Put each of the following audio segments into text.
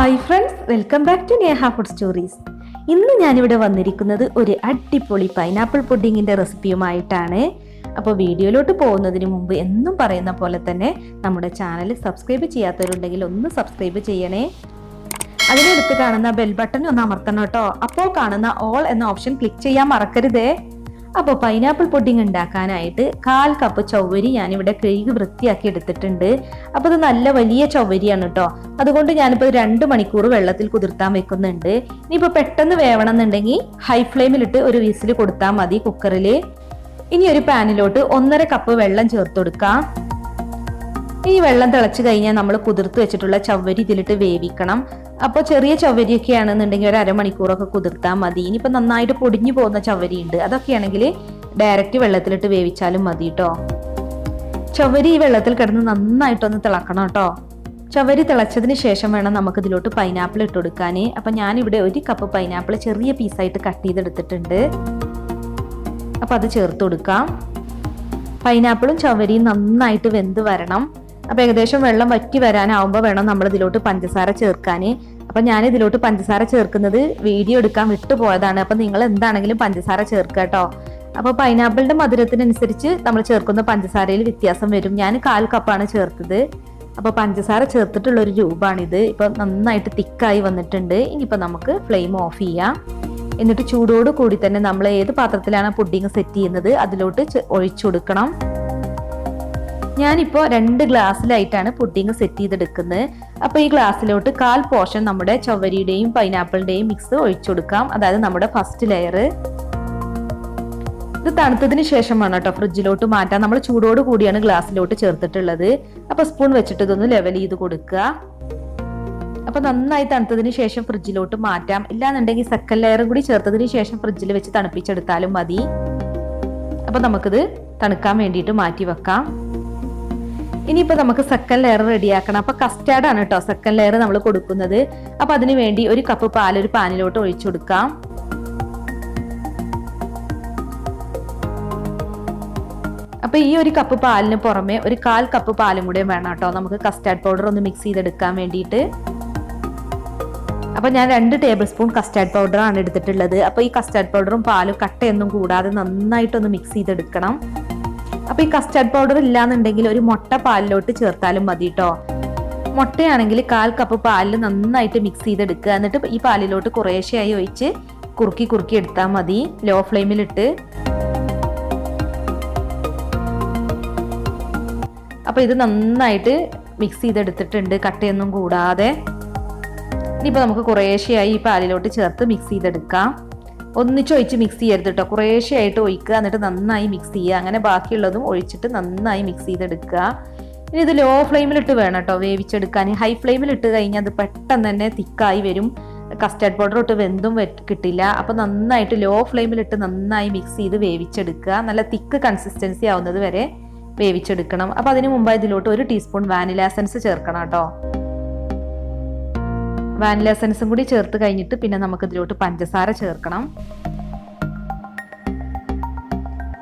Hi friends, welcome back to Neha food stories. ഇന്ന് ഞാനിവിടെ വന്നിരിക്കുന്നത് ഒരു അടിപൊളി പൈനാപ്പിൾ പുഡിങ്ങിൻ്റെ റെസിപ്പിയുമായിട്ടാണ്. അപ്പോൾ വീഡിയോയിലോട്ട് പോകുന്നതിന് മുമ്പ് എന്നും പറയുന്ന പോലെ തന്നെ നമ്മുടെ ചാനൽ സബ്സ്ക്രൈബ് ചെയ്യാത്തവരുണ്ടെങ്കിൽ ഒന്ന് സബ്സ്ക്രൈബ് ചെയ്യണേ. അതിനടുത്ത് കാണുന്ന ബെൽ ബട്ടൺ ഒന്ന് അമർത്തണം കേട്ടോ. അപ്പോൾ കാണുന്ന ഓൾ എന്ന ഓപ്ഷൻ ക്ലിക്ക് ചെയ്യാൻ മറക്കരുതേ. അപ്പോൾ പൈനാപ്പിൾ പുഡിംഗ് ഉണ്ടാക്കാനായിട്ട് 1/4 കപ്പ് ചവ്വരി ഞാനിവിടെ കഴുകി വൃത്തിയാക്കി എടുത്തിട്ടുണ്ട്. അപ്പോൾ ഇത് നല്ല വലിയ ചവ്വരിയാണ് കേട്ടോ. അതുകൊണ്ട് ഞാനിപ്പോൾ 2 മണിക്കൂർ വെള്ളത്തിൽ കുതിർത്താൻ വെക്കുന്നുണ്ട്. ഇനിയിപ്പോൾ പെട്ടെന്ന് വേവണം എന്നുണ്ടെങ്കിൽ ഹൈ ഫ്ലെയിമിലിട്ട് ഒരു വിസിൽ കൊടുത്താൽ മതി കുക്കറിൽ. ഇനി ഒരു പാനിലോട്ട് 1.5 കപ്പ് വെള്ളം ചേർത്ത് കൊടുക്കാം. ഈ വെള്ളം തിളച്ച് കഴിഞ്ഞാൽ നമ്മൾ കുതിർത്ത് വെച്ചിട്ടുള്ള ചവ്വരി ഇതിലിട്ട് വേവിക്കണം. അപ്പോൾ ചെറിയ ചവ്വരിയൊക്കെ ആണെന്നുണ്ടെങ്കിൽ ഒരു അരമണിക്കൂറൊക്കെ കുതിർത്താൽ മതി. ഇനിയിപ്പോൾ നന്നായിട്ട് പൊടിഞ്ഞു പോകുന്ന ചവ്വരി ഉണ്ട്, അതൊക്കെയാണെങ്കിൽ ഡയറക്റ്റ് വെള്ളത്തിലിട്ട് വേവിച്ചാലും മതി കേട്ടോ. ചവ്വരി ഈ വെള്ളത്തിൽ കിടന്ന് നന്നായിട്ടൊന്ന് തിളക്കണം കേട്ടോ. ചവ്വരി തിളച്ചതിന് ശേഷം വേണം നമുക്ക് ഇതിലോട്ട് പൈനാപ്പിൾ ഇട്ട് കൊടുക്കാൻ. അപ്പം ഞാനിവിടെ 1 കപ്പ് പൈനാപ്പിൾ ചെറിയ പീസായിട്ട് കട്ട് ചെയ്തെടുത്തിട്ടുണ്ട്. അപ്പം അത് ചേർത്ത് കൊടുക്കാം. പൈനാപ്പിളും ചവ്വരിയും നന്നായിട്ട് വെന്ത് വരണം. അപ്പം ഏകദേശം വെള്ളം വറ്റി വരാനാവുമ്പോൾ വേണം നമ്മൾ ഇതിലോട്ട് പഞ്ചസാര ചേർക്കാൻ. അപ്പം ഞാൻ ഇതിലോട്ട് പഞ്ചസാര ചേർക്കുന്നത് വീഡിയോ എടുക്കാൻ വിട്ടുപോയതാണ്. അപ്പം നിങ്ങൾ എന്താണെങ്കിലും പഞ്ചസാര ചേർക്കുക കേട്ടോ. അപ്പോൾ പൈനാപ്പിളിൻ്റെ മധുരത്തിനനുസരിച്ച് നമ്മൾ ചേർക്കുന്ന പഞ്ചസാരയിൽ വ്യത്യാസം വരും. ഞാൻ 1/4 കപ്പാണ് ചേർത്തത്. അപ്പോൾ പഞ്ചസാര ചേർത്തിട്ടുള്ളൊരു രൂപമാണിത്. ഇപ്പം നന്നായിട്ട് തിക്കായി വന്നിട്ടുണ്ട്. ഇനിയിപ്പോൾ നമുക്ക് ഫ്ലെയിം ഓഫ് ചെയ്യാം. എന്നിട്ട് ചൂടോട് കൂടി തന്നെ നമ്മൾ ഏത് പാത്രത്തിലാണ് പുഡിങ് സെറ്റ് ചെയ്യുന്നത് അതിലോട്ട് ഒഴിച്ചു കൊടുക്കണം. ഞാനിപ്പോൾ 2 ഗ്ലാസ്സിലായിട്ടാണ് പുഡിങ് സെറ്റ് ചെയ്തെടുക്കുന്നത്. അപ്പോൾ ഈ ഗ്ലാസ്സിലോട്ട് 1/4 പോർഷൻ നമ്മുടെ ചവ്വരിയുടെയും പൈനാപ്പിളിൻ്റെയും മിക്സ് ഒഴിച്ചു കൊടുക്കാം. അതായത് നമ്മുടെ ഫസ്റ്റ് ലെയർ. ഇത് തണുത്തതിന് ശേഷം വേണം കേട്ടോ ഫ്രിഡ്ജിലോട്ട് മാറ്റാം. നമ്മൾ ചൂടോട് കൂടിയാണ് ഗ്ലാസ്സിലോട്ട് ചേർത്തിട്ടുള്ളത്. അപ്പോൾ സ്പൂൺ വെച്ചിട്ട് ഇതൊന്ന് ലെവൽ ചെയ്ത് കൊടുക്കുക. അപ്പോൾ നന്നായി തണുത്തതിന് ശേഷം ഫ്രിഡ്ജിലോട്ട് മാറ്റാം. ഇല്ലാന്നുണ്ടെങ്കിൽ സെക്കൻഡ് ലെയറും കൂടി ചേർത്തതിന് ശേഷം ഫ്രിഡ്ജിൽ വെച്ച് തണുപ്പിച്ചെടുത്താലും മതി. അപ്പോൾ നമുക്കിത് തണുക്കാൻ വേണ്ടിയിട്ട് മാറ്റി വെക്കാം. ഇനിയിപ്പോൾ നമുക്ക് സെക്കൻഡ് ലെയർ റെഡിയാക്കണം. അപ്പോൾ കസ്റ്റാർഡ് ആണ് കേട്ടോ സെക്കൻഡ് ലെയർ നമ്മൾ കൊടുക്കുന്നത്. അപ്പോൾ അതിന് വേണ്ടി 1 കപ്പ് പാൽ ഒരു പാനിലോട്ട് ഒഴിച്ചു കൊടുക്കാം. അപ്പോൾ ഈ 1 കപ്പ് പാലിന് പുറമെ ഒരു 1/4 കപ്പ് പാലും കൂടെ വേണം കേട്ടോ നമുക്ക് കസ്റ്റാർഡ് പൗഡർ ഒന്ന് മിക്സ് ചെയ്തെടുക്കാൻ വേണ്ടിയിട്ട്. അപ്പോൾ ഞാൻ 2 ടേബിൾ സ്പൂൺ കസ്റ്റാർഡ് പൗഡറാണ് എടുത്തിട്ടുള്ളത്. അപ്പോൾ ഈ കസ്റ്റാർഡ് പൗഡറും പാലും കട്ടയൊന്നും കൂടാതെ നന്നായിട്ടൊന്ന് മിക്സ് ചെയ്തെടുക്കണം. അപ്പോൾ ഈ കസ്റ്റാർഡ് പൗഡർ ഇല്ലാന്നുണ്ടെങ്കിൽ ഒരു മുട്ട പാലിലോട്ട് ചേർത്താലും മതി കേട്ടോ. മുട്ടയാണെങ്കിൽ 1/4 കപ്പ് പാലിൽ നന്നായിട്ട് മിക്സ് ചെയ്തെടുക്കുക. എന്നിട്ട് ഈ പാലിലോട്ട് കുറേശ്ശെയായി ഒഴിച്ച് കുറുക്കി എടുത്താൽ മതി ലോ ഫ്ലെയിമിലിട്ട്. അപ്പോൾ ഇത് നന്നായിട്ട് മിക്സ് ചെയ്തെടുത്തിട്ടുണ്ട് കട്ടയൊന്നും കൂടാതെ. ഇനിയിപ്പോൾ നമുക്ക് കുറേശ്ശെയായി ഈ പാലിലോട്ട് ചേർത്ത് മിക്സ് ചെയ്തെടുക്കാം. ഒന്നിച്ചൊഴിച്ച് മിക്സ് ചെയ്യരുത് കേട്ടോ. കുറേശ്ശെയായിട്ട് ഒഴിക്കുക, എന്നിട്ട് നന്നായി മിക്സ് ചെയ്യുക. അങ്ങനെ ബാക്കിയുള്ളതും ഒഴിച്ചിട്ട് നന്നായി മിക്സ് ചെയ്തെടുക്കുക. ഇനി ഇത് ലോ ഫ്ലെയിമിലിട്ട് വേണം കേട്ടോ വേവിച്ചെടുക്കാൻ. ഹൈ ഫ്ലെയിമിലിട്ട് കഴിഞ്ഞാൽ അത് പെട്ടെന്ന് തന്നെ തിക്കായി വരും. കസ്റ്റാർഡ് പൗഡർ ഇട്ട് വെന്തും കിട്ടില്ല. അപ്പോൾ നന്നായിട്ട് ലോ ഫ്ലെയിമിലിട്ട് നന്നായി മിക്സ് ചെയ്ത് വേവിച്ചെടുക്കുക. നല്ല തിക്ക് കൺസിസ്റ്റൻസി ആവുന്നത് വരെ വേവിച്ചെടുക്കണം. അപ്പോൾ അതിന് മുമ്പ് ഇതിലോട്ട് 1 ടീസ്പൂൺ വാനില എസൻസ് ചേർക്കണം കേട്ടോ. വാനില എസൻസും കൂടി ചേർത്ത് കഴിഞ്ഞിട്ട് പിന്നെ നമുക്ക് ഇതിലോട്ട് പഞ്ചസാര ചേർക്കണം.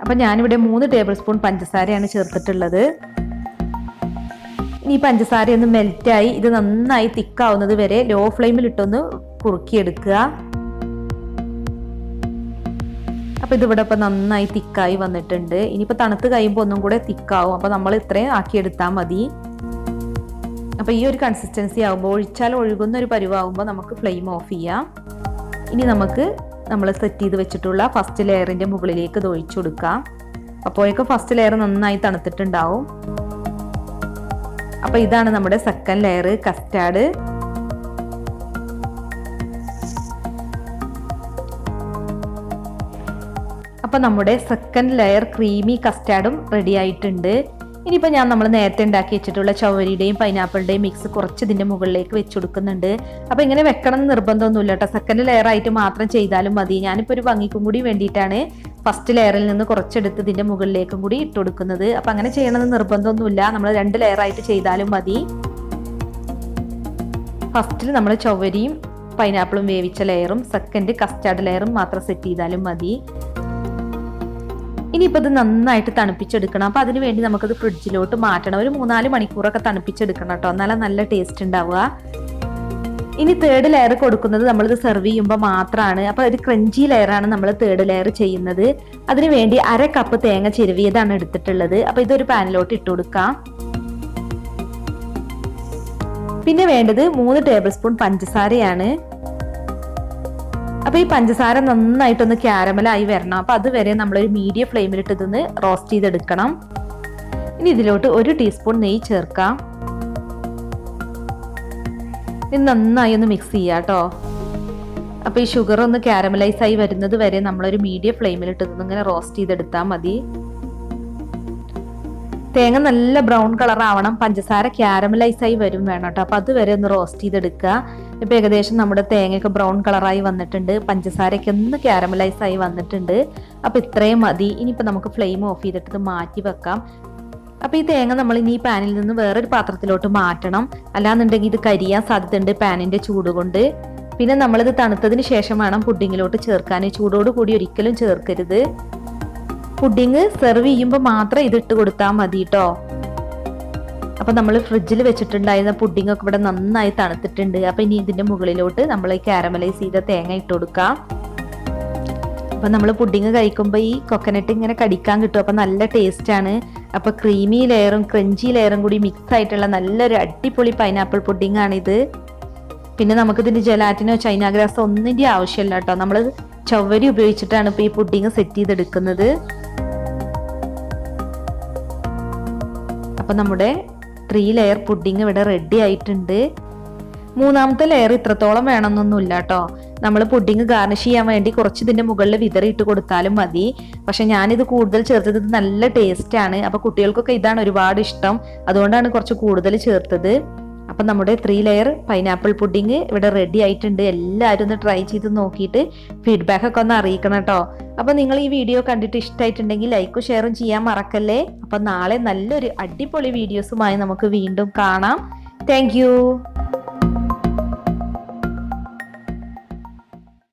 അപ്പം ഞാനിവിടെ 3 ടേബിൾ സ്പൂൺ പഞ്ചസാരയാണ് ചേർത്തിട്ടുള്ളത്. ഇനി പഞ്ചസാര ഒന്ന് മെൽറ്റായി ഇത് നന്നായി തിക്കാവുന്നത് വരെ ലോ ഫ്ലെയിമിലിട്ടൊന്ന് കുറുക്കിയെടുക്കുക. അപ്പോൾ ഇതിവിടെ ഇപ്പം നന്നായി തിക്കായി വന്നിട്ടുണ്ട്. ഇനിയിപ്പോൾ തണുത്ത് കഴിയുമ്പോൾ ഒന്നും കൂടെ തിക്കാവും. അപ്പോൾ നമ്മൾ ഇത്രയും ആക്കിയെടുത്താൽ മതി. അപ്പോൾ ഈ ഒരു കൺസിസ്റ്റൻസി ആകുമ്പോൾ ഒഴിച്ചാൽ ഒഴുകുന്ന ഒരു പരുവാകുമ്പോൾ നമുക്ക് ഫ്ലെയിം ഓഫ് ചെയ്യാം. ഇനി നമുക്ക് നമ്മൾ സെറ്റ് ചെയ്ത് വെച്ചിട്ടുള്ള ഫസ്റ്റ് ലെയറിൻ്റെ മുകളിലേക്ക് ഇത് ഒഴിച്ചു കൊടുക്കാം. അപ്പോഴേക്കും ഫസ്റ്റ് ലെയർ നന്നായി തണുത്തിട്ടുണ്ടാവും. അപ്പോൾ ഇതാണ് നമ്മുടെ സെക്കൻഡ് ലെയർ കസ്റ്റാർഡ്. അപ്പോൾ നമ്മുടെ സെക്കൻഡ് ലെയർ ക്രീമി കസ്റ്റാർഡും റെഡി ആയിട്ടുണ്ട്. ഇനിയിപ്പോൾ നമ്മൾ നേരത്തെ ഉണ്ടാക്കി വെച്ചിട്ടുള്ള ചവ്വരിയുടെയും പൈനാപ്പിളിൻ്റെയും മിക്സ് കുറച്ച് ഇതിൻ്റെ മുകളിലേക്ക് വെച്ച് കൊടുക്കുന്നുണ്ട്. അപ്പോൾ ഇങ്ങനെ വെക്കണം എന്ന് നിർബന്ധമൊന്നുമില്ല കേട്ടോ. സെക്കൻഡ് ലെയർ ആയിട്ട് മാത്രം ചെയ്താലും മതി. ഞാനിപ്പോൾ ഒരു ഭംഗിക്കും കൂടി വേണ്ടിയിട്ടാണ് ഫസ്റ്റ് ലെയറിൽ നിന്ന് കുറച്ചെടുത്ത് ഇതിൻ്റെ മുകളിലേക്കും കൂടി ഇട്ട് കൊടുക്കുന്നത്. അപ്പോൾ അങ്ങനെ ചെയ്യണമെന്ന് നിർബന്ധമൊന്നുമില്ല. നമ്മൾ 2 ലെയർ ആയിട്ട് ചെയ്താലും മതി. ഫസ്റ്റിൽ നമ്മൾ ചവ്വരിയും പൈനാപ്പിളും വേവിച്ച ലെയറും സെക്കൻഡ് കസ്റ്റാർഡ് ലെയറും മാത്രം സെറ്റ് ചെയ്താലും മതി. ഇനിയിപ്പോൾ ഇത് നന്നായിട്ട് തണുപ്പിച്ചെടുക്കണം. അപ്പോൾ അതിന് വേണ്ടി നമുക്കത് ഫ്രിഡ്ജിലോട്ട് മാറ്റണം. ഒരു 3-4 മണിക്കൂറൊക്കെ തണുപ്പിച്ചെടുക്കണം കേട്ടോ. എന്നാലും നല്ല ടേസ്റ്റ് ഉണ്ടാവുക. ഇനി തേർഡ് ലെയർ കൊടുക്കുന്നത് നമ്മളിത് സെർവ് ചെയ്യുമ്പോൾ മാത്രമാണ്. അപ്പോൾ ഒരു ക്രഞ്ചി ലെയറാണ് നമ്മൾ തേർഡ് ലെയർ ചെയ്യുന്നത്. അതിനു വേണ്ടി 1/2 കപ്പ് തേങ്ങ ചിരവിയതാണ് എടുത്തിട്ടുള്ളത്. അപ്പോൾ ഇതൊരു പാനിലോട്ട് ഇട്ട് കൊടുക്കാം. പിന്നെ വേണ്ടത് 3 ടേബിൾ സ്പൂൺ പഞ്ചസാരയാണ്. അപ്പോൾ ഈ പഞ്ചസാര നന്നായിട്ടൊന്ന് ക്യാരമലായി വരണം. അപ്പോൾ അതുവരെ നമ്മളൊരു മീഡിയം ഫ്ലെയിമിലിട്ട് ഇതൊന്ന് റോസ്റ്റ് ചെയ്തെടുക്കണം. ഇനി ഇതിലോട്ട് 1 ടീസ്പൂൺ നെയ്യ് ചേർക്കാം. ഇത് നന്നായി ഒന്ന് മിക്സ് ചെയ്യാം കേട്ടോ. അപ്പോൾ ഈ ഷുഗർ ഒന്ന് ക്യാരമലൈസ് ആയി വരുന്നത് വരെ നമ്മളൊരു മീഡിയം ഫ്ലെയിമിലിട്ട് ഇങ്ങനെ റോസ്റ്റ് ചെയ്തെടുത്താൽ മതി. തേങ്ങ നല്ല ബ്രൗൺ കളർ ആവണം, പഞ്ചസാര ക്യാരമലൈസ് ആയി വരും വേണം കേട്ടോ. അപ്പോൾ അതുവരെ ഒന്ന് റോസ്റ്റ് ചെയ്തെടുക്കുക. ഇപ്പോൾ ഏകദേശം നമ്മുടെ തേങ്ങയൊക്കെ ബ്രൗൺ കളറായി വന്നിട്ടുണ്ട്, പഞ്ചസാരയൊക്കെ ഒന്ന് ക്യാരമലൈസ് ആയി വന്നിട്ടുണ്ട്. അപ്പോൾ ഇത്രയും മതി. ഇനിയിപ്പോൾ നമുക്ക് ഫ്ലെയിം ഓഫ് ചെയ്തിട്ട് മാറ്റി വെക്കാം. അപ്പോൾ ഈ തേങ്ങ നമ്മൾ ഇനി ഈ പാനിൽ നിന്ന് വേറൊരു പാത്രത്തിലോട്ട് മാറ്റണം, അല്ലാന്നുണ്ടെങ്കിൽ ഇത് കരിയാൻ സാധ്യതയുണ്ട് പാനിന്റെ ചൂട് കൊണ്ട്. പിന്നെ നമ്മളിത് തണുത്തതിന് ശേഷം വേണം പുഡിങ്ങിലോട്ട് ചേർക്കാൻ. ചൂടോട് കൂടി ഒരിക്കലും ചേർക്കരുത്. പുഡിങ് സെർവ് ചെയ്യുമ്പോൾ മാത്രം ഇത് ഇട്ട് കൊടുത്താൽ മതി കേട്ടോ. അപ്പോൾ നമ്മൾ ഫ്രിഡ്ജിൽ വെച്ചിട്ടുണ്ടായിരുന്ന പുഡിംഗ് ഒക്കെ ഇവിടെ നന്നായി തണുത്തിട്ടുണ്ട്. അപ്പോൾ ഇനി ഇതിന്റെ മുകളിലോട്ട് നമ്മൾ ഈ കാരമലൈസ് ചെയ്ത തേങ്ങ ഇട്ട് കൊടുക്കാം. അപ്പോൾ നമ്മൾ പുഡിങ് കഴിക്കുമ്പോൾ ഈ കൊക്കനട്ട് ഇങ്ങനെ കടിക്കാൻ കിട്ടും. അപ്പോൾ നല്ല ടേസ്റ്റ് ആണ്. അപ്പോൾ ക്രീമി ലെയറും ക്രഞ്ചി ലെയറും കൂടി മിക്സ് ആയിട്ടുള്ള നല്ലൊരു അടിപൊളി പൈനാപ്പിൾ പുഡിംഗ് ആണിത്. പിന്നെ നമുക്കിതിന് ജലാറ്റിനോ ചൈന ഗ്രാസോ ഒന്നിൻ്റെ ആവശ്യമില്ല കേട്ടോ. നമ്മൾ ചവ്വരി ഉപയോഗിച്ചിട്ടാണ് ഇപ്പോൾ ഈ പുഡിംഗ് സെറ്റ് ചെയ്തെടുക്കുന്നത്. അപ്പോൾ നമ്മുടെ 3 ലെയർ പുഡിംഗ് ഇവിടെ റെഡി ആയിട്ടുണ്ട്. 3ാമത്തെ ലെയർ ഇത്രത്തോളം വേണമെന്നൊന്നുമില്ല കേട്ടോ. നമ്മൾ പുഡിംഗ് ഗാർണിഷ് ചെയ്യാൻ വേണ്ടി കുറച്ച് ഇതിന്റെ മുകളിൽ വിതറിയിട്ട് കൊടുത്താലും മതി. പക്ഷെ ഞാനിത് കൂടുതൽ ചേർത്തത് നല്ല ടേസ്റ്റ് ആണ്. അപ്പോൾ കുട്ടികൾക്കൊക്കെ ഇതാണ് ഒരുപാട് ഇഷ്ടം, അതുകൊണ്ടാണ് കുറച്ച് കൂടുതൽ ചേർത്തത്. അപ്പം നമ്മുടെ 3 ലെയർ പൈനാപ്പിൾ പുഡിംഗ് ഇവിടെ റെഡി ആയിട്ടുണ്ട്. എല്ലാവരും ഒന്ന് ട്രൈ ചെയ്ത് നോക്കിയിട്ട് ഫീഡ്ബാക്ക് ഒക്കെ ഒന്ന് അറിയിക്കണം കേട്ടോ. അപ്പോൾ നിങ്ങൾ ഈ വീഡിയോ കണ്ടിട്ട് ഇഷ്ടമായിട്ടുണ്ടെങ്കിൽ ലൈക്കും ഷെയറും ചെയ്യാൻ മറക്കല്ലേ. അപ്പം നാളെ നല്ലൊരു അടിപൊളി വീഡിയോസുമായി നമുക്ക് വീണ്ടും കാണാം. താങ്ക്